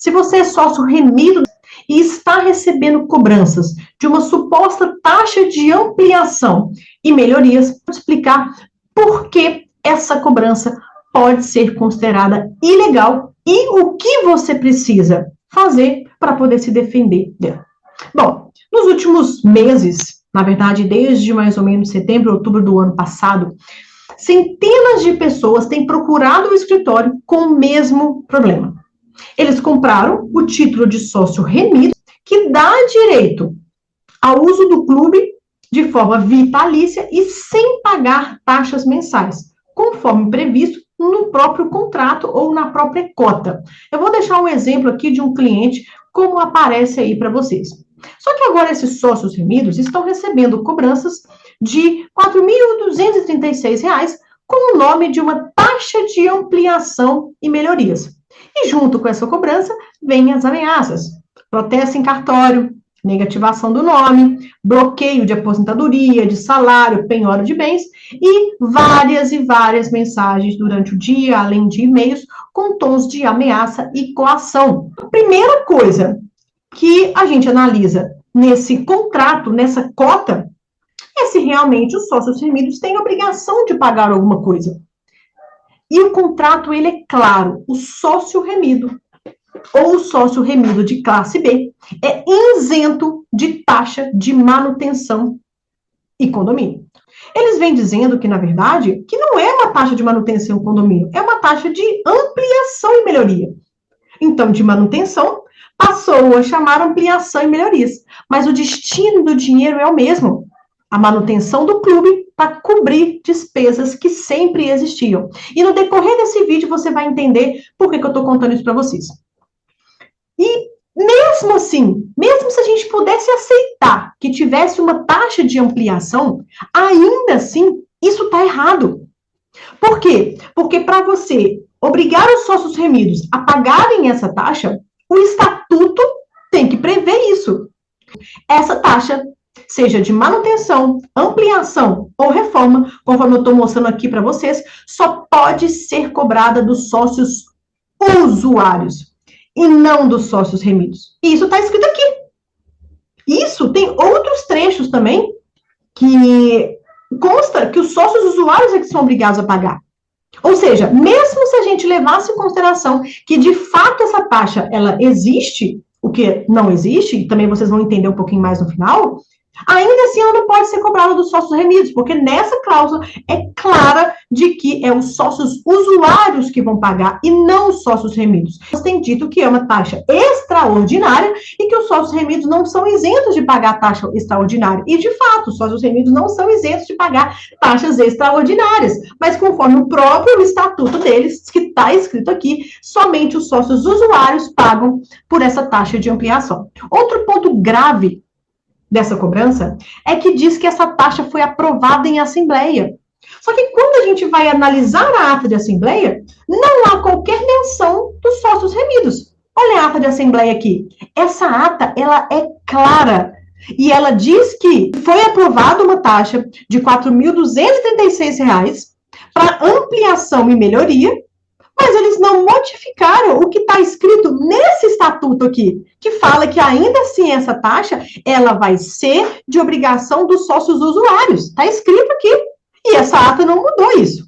Se você é sócio remido e está recebendo cobranças de uma suposta taxa de ampliação e melhorias, vou explicar por que essa cobrança pode ser considerada ilegal e o que você precisa fazer para poder se defender dela. Bom, nos últimos meses, na verdade, desde mais ou menos setembro, outubro do ano passado, centenas de pessoas têm procurado o escritório com o mesmo problema. Eles compraram o título de sócio remido, que dá direito ao uso do clube de forma vitalícia e sem pagar taxas mensais, conforme previsto no próprio contrato ou na própria cota. Eu vou deixar um exemplo aqui de um cliente, como aparece aí para vocês. Só que agora esses sócios remidos estão recebendo cobranças de R$ 4.236 com o nome de uma taxa de ampliação e melhorias. E junto com essa cobrança, vêm as ameaças. Protesto em cartório, negativação do nome, bloqueio de aposentadoria, de salário, penhora de bens e várias mensagens durante o dia, além de e-mails, com tons de ameaça e coação. A primeira coisa que a gente analisa nesse contrato, nessa cota, é se realmente os sócios remidos têm obrigação de pagar alguma coisa. E o contrato, ele é claro, o sócio remido ou o sócio remido de classe B é isento de taxa de manutenção e condomínio. Eles vêm dizendo que, na verdade, que não é uma taxa de manutenção e condomínio, é uma taxa de ampliação e melhoria. Então, de manutenção, passou a chamar ampliação e melhorias. Mas o destino do dinheiro é o mesmo. A manutenção do clube para cobrir despesas que sempre existiam. E no decorrer desse vídeo você vai entender por que eu estou contando isso para vocês. E mesmo assim, mesmo se a gente pudesse aceitar que tivesse uma taxa de ampliação, ainda assim, isso está errado. Por quê? Porque para você obrigar os sócios remidos a pagarem essa taxa, o estatuto tem que prever isso. Essa taxa, seja de manutenção, ampliação ou reforma, conforme eu estou mostrando aqui para vocês, só pode ser cobrada dos sócios usuários e não dos sócios remidos. E isso está escrito aqui. Isso tem outros trechos também que consta que os sócios usuários é que são obrigados a pagar. Ou seja, mesmo se a gente levasse em consideração que de fato essa taxa ela existe, o que não existe, e também vocês vão entender um pouquinho mais no final, ainda assim ela não pode ser cobrada dos sócios remidos, porque nessa cláusula é clara de que é os sócios usuários que vão pagar e não os sócios remidos. Você tem dito que é uma taxa extraordinária e que os sócios remidos não são isentos de pagar taxa extraordinária. E, de fato, os sócios remidos não são isentos de pagar taxas extraordinárias. Mas, conforme o próprio estatuto deles, que está escrito aqui, somente os sócios usuários pagam por essa taxa de ampliação. Outro ponto grave dessa cobrança é que diz que essa taxa foi aprovada em assembleia. Só que quando a gente vai analisar a ata de assembleia, não há qualquer menção dos sócios remidos. Olha a ata de assembleia aqui. Essa ata, ela é clara. E ela diz que foi aprovada uma taxa de R$ 4.236 para ampliação e melhoria, mas eles não modificaram o que está escrito nesse estatuto aqui, que fala que ainda assim essa taxa, ela vai ser de obrigação dos sócios usuários. Está escrito aqui. E essa ata não mudou isso.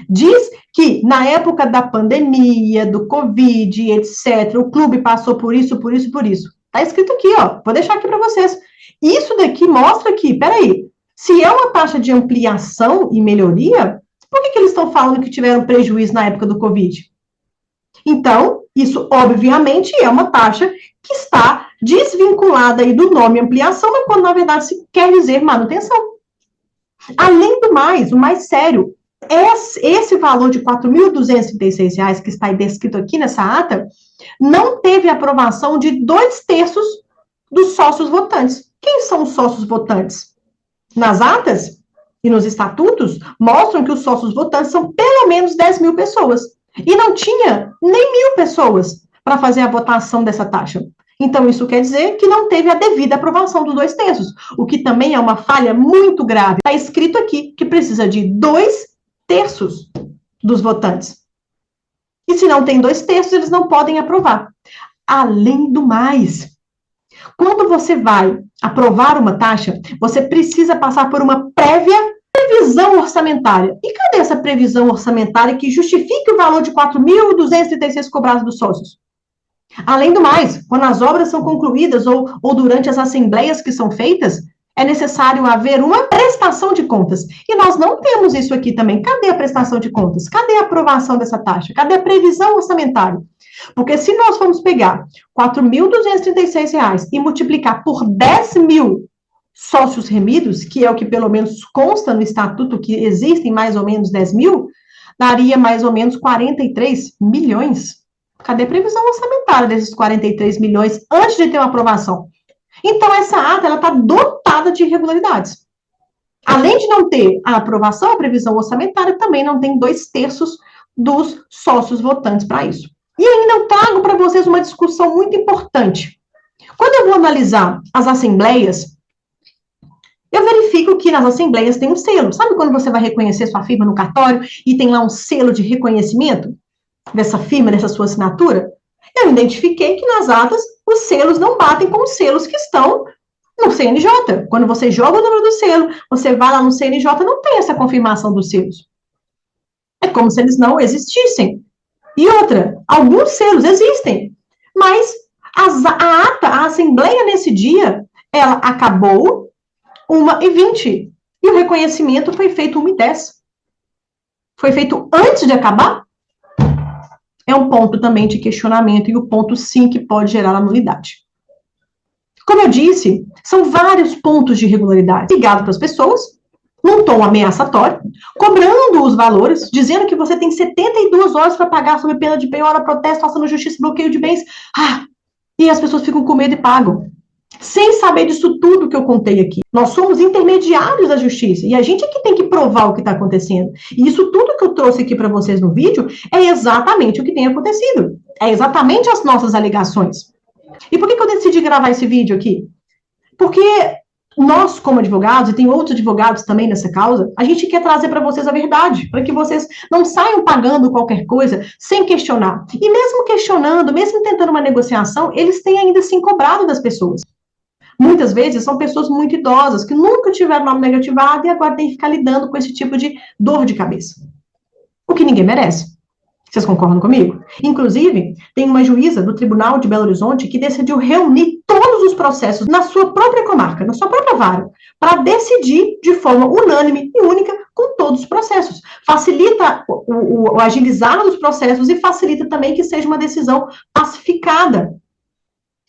Diz que na época da pandemia, do Covid, etc., o clube passou por isso. Está escrito aqui, ó. Vou deixar aqui para vocês. Isso daqui mostra que, peraí, se é uma taxa de ampliação e melhoria, por que eles estão falando que tiveram prejuízo na época do Covid? Então, isso, obviamente, é uma taxa que está desvinculada aí do nome ampliação, mas quando, na verdade, se quer dizer manutenção. Além do mais, o mais sério, esse valor de R$ 4.236 que está descrito aqui nessa ata, não teve aprovação de 2/3 dos sócios votantes. Quem são os sócios votantes? Nas atas e nos estatutos, mostram que os sócios votantes são pelo menos 10.000 pessoas. E não tinha nem 1.000 pessoas para fazer a votação dessa taxa. Então, isso quer dizer que não teve a devida aprovação dos 2/3, o que também é uma falha muito grave. Está escrito aqui que precisa de 2/3 dos votantes. E se não tem 2/3, eles não podem aprovar. Além do mais, quando você vai aprovar uma taxa, você precisa passar por uma prévia previsão orçamentária. E cadê essa previsão orçamentária que justifique o valor de 4.236 cobrados dos sócios? Além do mais, quando as obras são concluídas ou durante as assembleias que são feitas, é necessário haver uma prestação de contas. E nós não temos isso aqui também. Cadê a prestação de contas? Cadê a aprovação dessa taxa? Cadê a previsão orçamentária? Porque se nós formos pegar R$ 4.236 e multiplicar por 10 mil sócios remidos, que é o que pelo menos consta no estatuto, que existem mais ou menos 10 mil, daria mais ou menos 43 milhões. Cadê a previsão orçamentária desses 43 milhões antes de ter uma aprovação? Então, essa ata está dotada de irregularidades. Além de não ter a aprovação, a previsão orçamentária, também não tem 2/3 dos sócios votantes para isso. E ainda eu trago para vocês uma discussão muito importante. Quando eu vou analisar as assembleias, eu verifico que nas assembleias tem um selo. Sabe quando você vai reconhecer sua firma no cartório e tem lá um selo de reconhecimento dessa firma, dessa sua assinatura? Eu identifiquei que nas atas os selos não batem com os selos que estão no CNJ. Quando você joga o número do selo, você vai lá no CNJ, não tem essa confirmação dos selos. É como se eles não existissem. E outra, alguns selos existem, mas a ata, a assembleia nesse dia, ela acabou 1h20. E o reconhecimento foi feito 1h10. Foi feito antes de acabar? É um ponto também de questionamento e o ponto, sim, que pode gerar a nulidade. Como eu disse, são vários pontos de irregularidade ligados para as pessoas, num tom ameaçatório, cobrando os valores, dizendo que você tem 72 horas para pagar sob pena de penhora, protesto, façando justiça, bloqueio de bens. E as pessoas ficam com medo e pagam. Sem saber disso tudo que eu contei aqui. Nós somos intermediários da justiça e a gente é que tem que provar o que está acontecendo. E isso tudo que eu trouxe aqui para vocês no vídeo é exatamente o que tem acontecido. É exatamente as nossas alegações. E por que eu decidi gravar esse vídeo aqui? Porque nós, como advogados, e tem outros advogados também nessa causa, a gente quer trazer para vocês a verdade, para que vocês não saiam pagando qualquer coisa sem questionar. E mesmo questionando, mesmo tentando uma negociação, eles têm ainda assim cobrado das pessoas. Muitas vezes são pessoas muito idosas, que nunca tiveram nome negativado e agora tem que ficar lidando com esse tipo de dor de cabeça. O que ninguém merece. Vocês concordam comigo? Inclusive, tem uma juíza do Tribunal de Belo Horizonte que decidiu reunir todos os processos na sua própria comarca, na sua própria vara, para decidir de forma unânime e única com todos os processos. Facilita o agilizar dos processos e facilita também que seja uma decisão pacificada.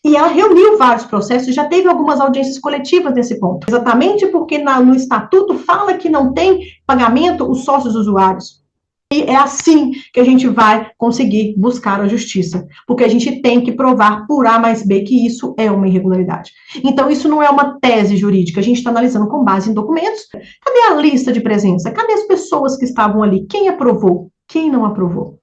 E ela reuniu vários processos, já teve algumas audiências coletivas nesse ponto. Exatamente porque no estatuto fala que não tem pagamento os sócios usuários. E é assim que a gente vai conseguir buscar a justiça. Porque a gente tem que provar por A mais B que isso é uma irregularidade. Então, isso não é uma tese jurídica. A gente está analisando com base em documentos. Cadê a lista de presença? Cadê as pessoas que estavam ali? Quem aprovou? Quem não aprovou?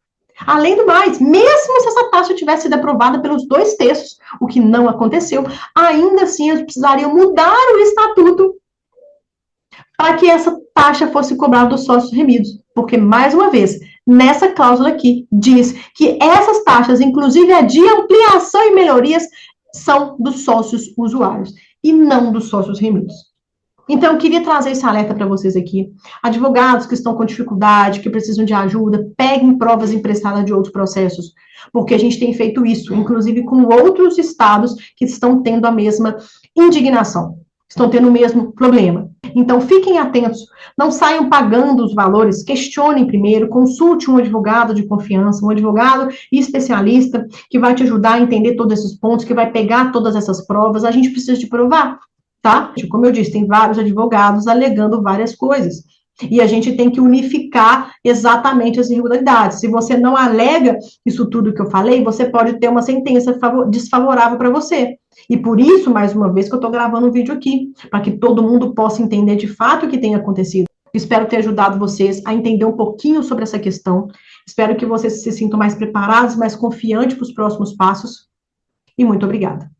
Além do mais, mesmo se essa taxa tivesse sido aprovada pelos 2/3, o que não aconteceu, ainda assim eles precisariam mudar o estatuto para que essa taxa fosse cobrada dos sócios remidos. Porque, mais uma vez, nessa cláusula aqui, diz que essas taxas, inclusive a de ampliação e melhorias, são dos sócios usuários e não dos sócios remidos. Então, eu queria trazer esse alerta para vocês aqui. Advogados que estão com dificuldade, que precisam de ajuda, peguem provas emprestadas de outros processos, porque a gente tem feito isso, inclusive com outros estados que estão tendo a mesma indignação, estão tendo o mesmo problema. Então, fiquem atentos, não saiam pagando os valores, questionem primeiro, consulte um advogado de confiança, um advogado especialista, que vai te ajudar a entender todos esses pontos, que vai pegar todas essas provas. A gente precisa de provar. Tá? Como eu disse, tem vários advogados alegando várias coisas. E a gente tem que unificar exatamente as irregularidades. Se você não alega isso tudo que eu falei, você pode ter uma sentença desfavorável para você. E por isso, mais uma vez, que eu estou gravando um vídeo aqui, para que todo mundo possa entender de fato o que tem acontecido. Espero ter ajudado vocês a entender um pouquinho sobre essa questão. Espero que vocês se sintam mais preparados, mais confiantes para os próximos passos. E muito obrigada.